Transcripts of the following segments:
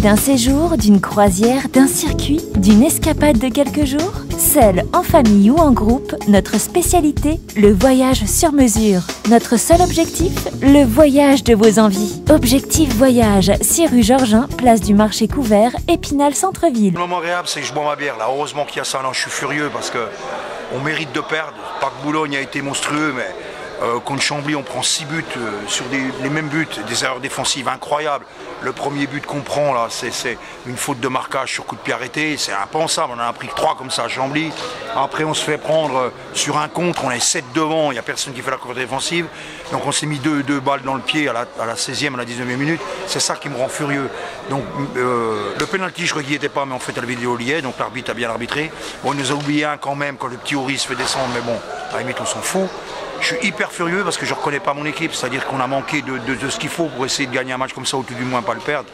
d'un séjour, d'une croisière, d'un circuit, d'une escapade de quelques jours? Seul, en famille ou en groupe, notre spécialité, le voyage sur mesure. Notre seul objectif, le voyage de vos envies. Objectif Voyage, 6 rue Georgin, place du Marché Couvert, Épinal Centre-Ville. Le moment agréable, c'est que je bois ma bière. Là, heureusement qu'il y a ça. Non, je suis furieux parce que on mérite de perdre. Pas que Boulogne a été monstrueux, mais contre Chambly, on prend 6 buts sur les mêmes buts, des erreurs défensives incroyables. Le premier but qu'on prend, là, c'est une faute de marquage sur coup de pied arrêté. C'est impensable. On en a pris que 3 comme ça à Chambly. Après, on se fait prendre sur un contre. On est 7 devant. Il n'y a personne qui fait la course défensive. Donc, on s'est mis deux balles dans le pied à la 16e, à la 19e minute. C'est ça qui me rend furieux. Donc, le pénalty, je crois qu'il n'y était pas, mais en fait, à la vidéo, il y est. Donc, l'arbitre a bien arbitré. Bon, il nous a oublié un quand même quand le petit Horis se fait descendre. Mais bon, à la limite, on s'en fout. Je suis hyper furieux parce que je ne reconnais pas mon équipe, c'est-à-dire qu'on a manqué de ce qu'il faut pour essayer de gagner un match comme ça, ou tout du moins pas le perdre.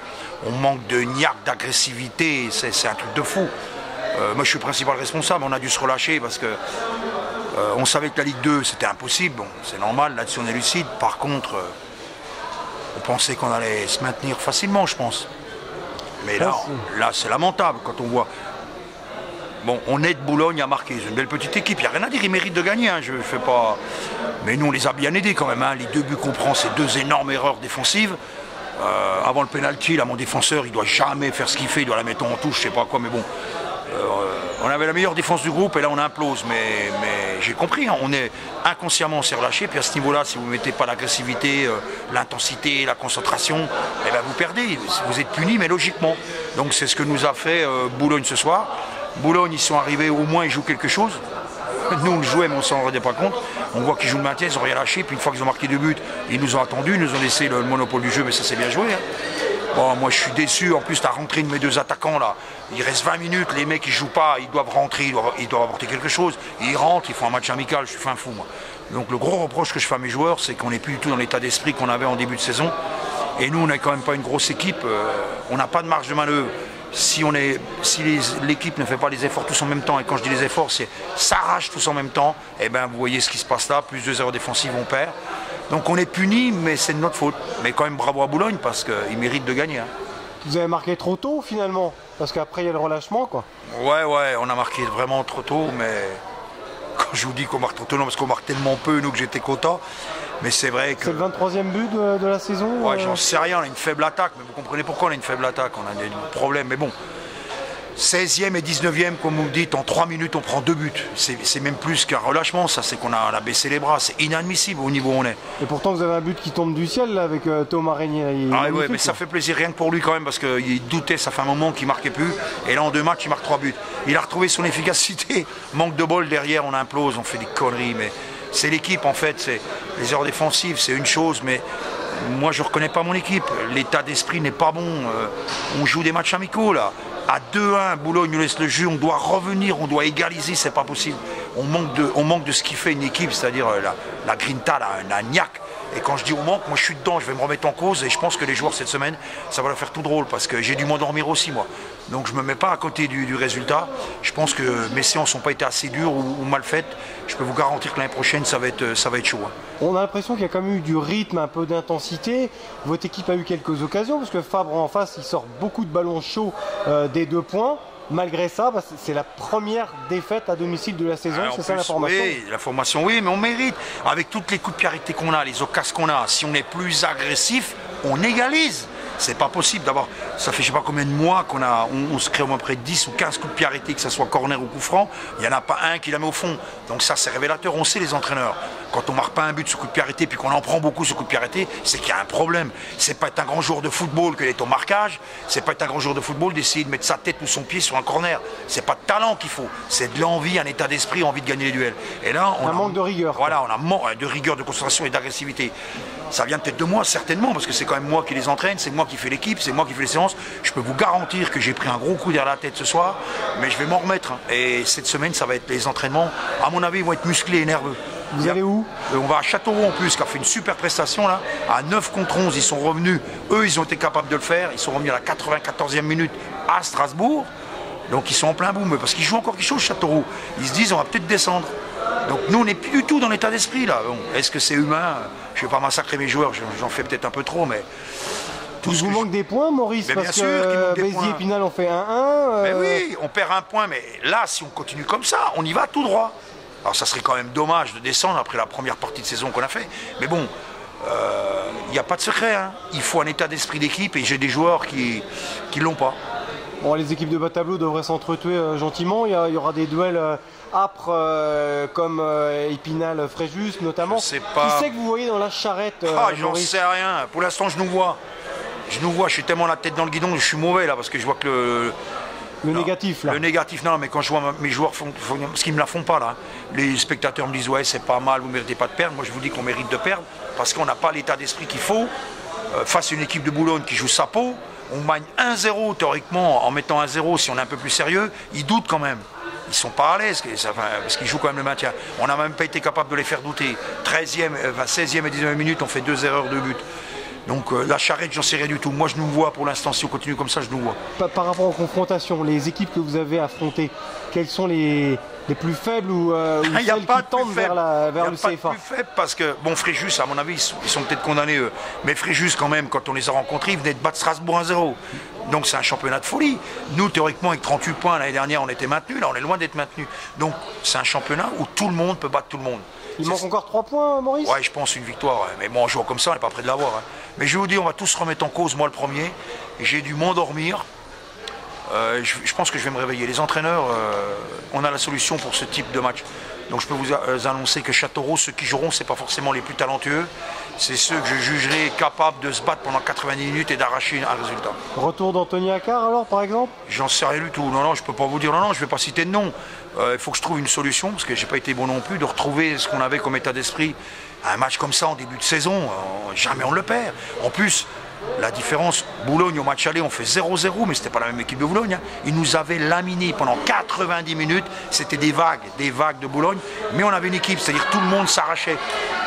On manque de niaque, d'agressivité, c'est un truc de fou. Moi je suis le principal responsable, on a dû se relâcher parce que on savait que la Ligue 2 c'était impossible, bon, c'est normal, là-dessus on est lucide. Par contre, on pensait qu'on allait se maintenir facilement, je pense. Mais là c'est lamentable quand on voit... Bon, on aide Boulogne à marquer, c'est une belle petite équipe, il n'y a rien à dire, ils méritent de gagner, hein, je fais pas... Mais nous on les a bien aidés quand même, hein. Les 2 buts qu'on prend, c'est 2 énormes erreurs défensives. Avant le pénalty, là mon défenseur il doit jamais faire ce qu'il fait, il doit la mettre en touche, je sais pas quoi, mais bon. On avait la meilleure défense du groupe et là on implose, mais j'ai compris, hein, inconsciemment on s'est relâché, puis à ce niveau-là, si vous ne mettez pas l'agressivité, l'intensité, la concentration, eh ben, vous perdez, vous êtes punis, mais logiquement. Donc c'est ce que nous a fait Boulogne ce soir. Boulogne, ils sont arrivés, au moins ils jouent quelque chose. Nous on le jouait mais on ne s'en rendait pas compte. On voit qu'ils jouent le maintien, ils n'ont rien lâché, puis une fois qu'ils ont marqué 2 buts, ils nous ont attendus, ils nous ont laissé le monopole du jeu, mais ça c'est bien joué. Hein. Bon, moi je suis déçu, en plus la rentrée de mes 2 attaquants là, il reste 20 minutes, les mecs ils jouent pas, ils doivent rentrer, ils doivent apporter quelque chose, ils rentrent, ils font un match amical, je suis fin fou moi. Donc le gros reproche que je fais à mes joueurs, c'est qu'on n'est plus du tout dans l'état d'esprit qu'on avait en début de saison. Et nous on n'est quand même pas une grosse équipe, on n'a pas de marge de manœuvre. Si l'équipe ne fait pas les efforts tous en même temps, et quand je dis les efforts, c'est s'arrache tous en même temps, et ben vous voyez ce qui se passe là, plus 2 erreurs défensives, on perd. Donc on est puni, mais c'est de notre faute. Mais quand même bravo à Boulogne, parce qu'ils méritent de gagner. Hein. Vous avez marqué trop tôt finalement, parce qu'après il y a le relâchement quoi. Ouais, on a marqué vraiment trop tôt, mais quand je vous dis qu'on marque trop tôt, non, parce qu'on marque tellement peu, nous, que j'étais content. Mais c'est vrai que... C'est le 23e but de la saison. Ouais, j'en sais rien, on a une faible attaque, mais vous comprenez pourquoi on a une faible attaque, on a des problèmes, mais bon. 16e et 19e, comme vous me dites, en 3 minutes on prend 2 buts. C'est même plus qu'un relâchement, ça, c'est qu'on a baissé les bras, c'est inadmissible au niveau où on est. Et pourtant vous avez un but qui tombe du ciel là, avec Thomas Régnier. Ah ouais, mais ça fait plaisir rien que pour lui quand même, parce qu'il doutait, ça fait un moment qu'il marquait plus, et là en 2 matchs il marque 3 buts. Il a retrouvé son efficacité, manque de bol derrière, on implose, on fait des conneries, mais c'est l'équipe en fait, c'est les erreurs défensives, c'est une chose, mais moi je ne reconnais pas mon équipe, l'état d'esprit n'est pas bon, on joue des matchs amicaux là. À 2-1, Boulogne nous laisse le jeu, on doit revenir, on doit égaliser, c'est pas possible. On manque de ce qui fait une équipe, c'est-à-dire la grinta, la niaque. Et quand je dis on manque, moi je suis dedans, je vais me remettre en cause et je pense que les joueurs cette semaine, ça va leur faire tout drôle parce que j'ai dû m'endormir aussi moi. Donc je ne me mets pas à côté du résultat. Je pense que mes séances n'ont pas été assez dures ou mal faites. Je peux vous garantir que l'année prochaine, ça va être chaud. Hein. On a l'impression qu'il y a quand même eu du rythme, un peu d'intensité. Votre équipe a eu quelques occasions parce que Fabre en face, il sort beaucoup de ballons chauds des 2 points. Malgré ça, c'est la première défaite à domicile de la saison, c'est ça l'information? Oui, l'information, oui, mais on mérite. Avec toutes les coups de pied arrêtés qu'on a, les occasions qu'on a, si on est plus agressif, on égalise. C'est pas possible d'abord. Ça fait je sais pas combien de mois on se crée au moins près de 10 ou 15 coups de pied arrêtés, que ce soit corner ou coup franc. Il n'y en a pas un qui la met au fond. Donc ça c'est révélateur, on sait les entraîneurs. Quand on marque pas un but sur coup de pied arrêté puis qu'on en prend beaucoup sur coup de pied arrêté, c'est qu'il y a un problème. C'est pas être un grand joueur de football que d'être au marquage, c'est pas être un grand joueur de football d'essayer de mettre sa tête ou son pied sur un corner. C'est pas de talent qu'il faut, c'est de l'envie, un état d'esprit, envie de gagner les duels. Et là, on manque de rigueur. Voilà, on a de rigueur, de concentration et d'agressivité. Ça vient peut-être de moi, certainement, parce que c'est quand même moi qui les entraîne, c'est moi qui fais l'équipe, c'est moi qui fais les séances. Je peux vous garantir que j'ai pris un gros coup derrière la tête ce soir, mais je vais m'en remettre. Hein. Et cette semaine, ça va être les entraînements. À mon avis, ils vont être musclés et nerveux. Vous allez où? On va à Châteauroux en plus, qui a fait une super prestation là. À 9 contre 11, ils sont revenus. Eux, ils ont été capables de le faire. Ils sont revenus à la 94e minute à Strasbourg. Donc ils sont en plein boom, parce qu'ils jouent encore quelque chose, Châteauroux. Ils se disent, on va peut-être descendre. Donc nous, on n'est plus du tout dans l'état d'esprit là. Bon, est-ce que c'est humain? Je ne vais pas massacrer mes joueurs, j'en fais peut-être un peu trop, mais tout Il vous manque des points, Maurice, parce que Béziers et Épinal ont fait 1-1. Mais oui, on perd un point, mais là, si on continue comme ça, on y va tout droit. Alors ça serait quand même dommage de descendre après la première partie de saison qu'on a fait. Mais bon, il n'y a pas de secret. Hein. Il faut un état d'esprit d'équipe et j'ai des joueurs qui ne l'ont pas. Bon, les équipes de bas de tableau devraient s'entretuer gentiment. Il y aura des duels âpres comme Épinal, Fréjus notamment. Je sais pas. Qui c'est que vous voyez dans la charrette J'en sais rien. Pour l'instant, je nous vois. Je suis tellement la tête dans le guidon que je suis mauvais là parce que je vois que le négatif là. Le négatif, non, mais quand je vois mes joueurs parce qu'ils me la font pas là. Les spectateurs me disent ouais c'est pas mal, vous méritez pas de perdre. Moi je vous dis qu'on mérite de perdre parce qu'on n'a pas l'état d'esprit qu'il faut face à une équipe de Boulogne qui joue sa peau. On gagne 1-0 théoriquement en mettant 1-0 si on est un peu plus sérieux. Ils doutent quand même. Ils sont pas à l'aise parce qu'ils jouent quand même le maintien. On n'a même pas été capable de les faire douter. 16e et 19e minute, on fait 2 erreurs de but. Donc la charrette, j'en sais rien du tout. Moi, je nous vois pour l'instant. Si on continue comme ça, je nous vois. Par rapport aux confrontations, les équipes que vous avez affrontées, quelles sont les plus faibles ou celles qui tendent vers le CFA? Il n'y a pas de plus faible parce que, bon, Fréjus, à mon avis, ils sont peut-être condamnés eux. Mais Fréjus, quand même, quand on les a rencontrés, ils venaient de battre Strasbourg 1-0. Donc c'est un championnat de folie. Nous, théoriquement, avec 38 points, l'année dernière, on était maintenus. Là, on est loin d'être maintenus. Donc c'est un championnat où tout le monde peut battre tout le monde. Il manque encore 3 points, Maurice? Ouais, je pense une victoire. Ouais. Mais bon, en jouant comme ça, on n'est pas près de l'avoir. Hein. Mais je vous dis, on va tous se remettre en cause, moi le premier. J'ai dû m'endormir. Je pense que je vais me réveiller. Les entraîneurs, on a la solution pour ce type de match. Donc je peux vous annoncer que Châteauroux, ceux qui joueront, ce n'est pas forcément les plus talentueux. C'est ceux que je jugerai capables de se battre pendant 90 minutes et d'arracher un résultat. Retour d'Anthony Accard alors, par exemple? J'en sais rien du tout. Non, je ne peux pas vous dire. Non, je ne vais pas citer de nom. Il faut que je trouve une solution, parce que je n'ai pas été bon non plus, de retrouver ce qu'on avait comme état d'esprit. Un match comme ça en début de saison, jamais on le perd. En plus, la différence, Boulogne au match aller, on fait 0-0, mais ce n'était pas la même équipe de Boulogne. Hein. Ils nous avaient laminé pendant 90 minutes. C'était des vagues de Boulogne. Mais on avait une équipe, c'est-à-dire tout le monde s'arrachait.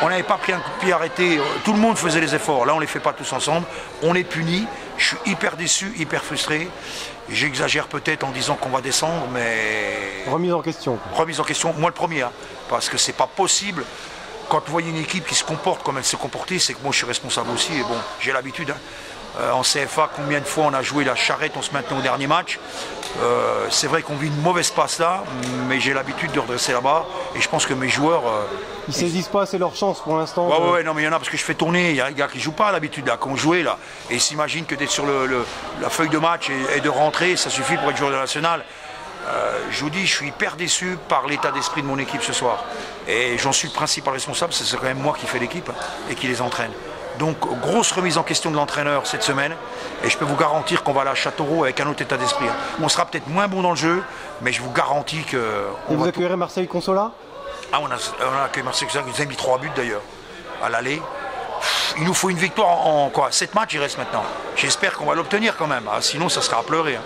On n'avait pas pris un coup de pied arrêté. Tout le monde faisait les efforts. Là, on ne les fait pas tous ensemble. On est punis. Je suis hyper déçu, hyper frustré. J'exagère peut-être en disant qu'on va descendre, mais... Remise en question. Remise en question, moi le premier. Hein, parce que c'est pas possible. Quand vous voyez une équipe qui se comporte comme elle s'est comportée, c'est que moi je suis responsable aussi. Et bon, j'ai l'habitude. Hein. En CFA, combien de fois on a joué la charrette, on se maintenait au dernier match. C'est vrai qu'on vit une mauvaise passe là, mais j'ai l'habitude de redresser là-bas. Et je pense que mes joueurs... ils saisissent pas assez leur chance pour l'instant. Ouais, non, mais il y en a parce que je fais tourner. Il y a un gars qui ne joue pas à l'habitude, là, qu'on jouait là. Et ils s'imaginent que d'être sur la feuille de match et de rentrer, ça suffit pour être joueur de la nationale. Je vous dis, je suis hyper déçu par l'état d'esprit de mon équipe ce soir. Et j'en suis le principal responsable, c'est quand même moi qui fais l'équipe et qui les entraîne. Donc, grosse remise en question de l'entraîneur cette semaine. Et je peux vous garantir qu'on va aller à Châteauroux avec un autre état d'esprit. On sera peut-être moins bon dans le jeu, mais je vous garantis que... Et vous accueillerez Marseille Consola? Ah, on a accueilli Marseille Consola, ils ont mis 3 buts d'ailleurs, à l'aller. Il nous faut une victoire en quoi? 7 matchs, il reste maintenant. J'espère qu'on va l'obtenir quand même, hein. Sinon ça sera à pleurer. Hein.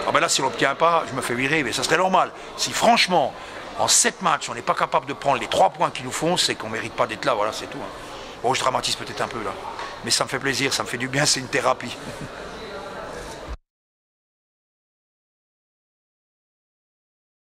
Ah ben là, si on l'obtient pas, je me fais virer, mais ça serait normal. Si franchement, en 7 matchs, on n'est pas capable de prendre les 3 points qu'ils nous font, c'est qu'on ne mérite pas d'être là, voilà, c'est tout. Hein. Bon, je dramatise peut-être un peu là, mais ça me fait plaisir, ça me fait du bien, c'est une thérapie.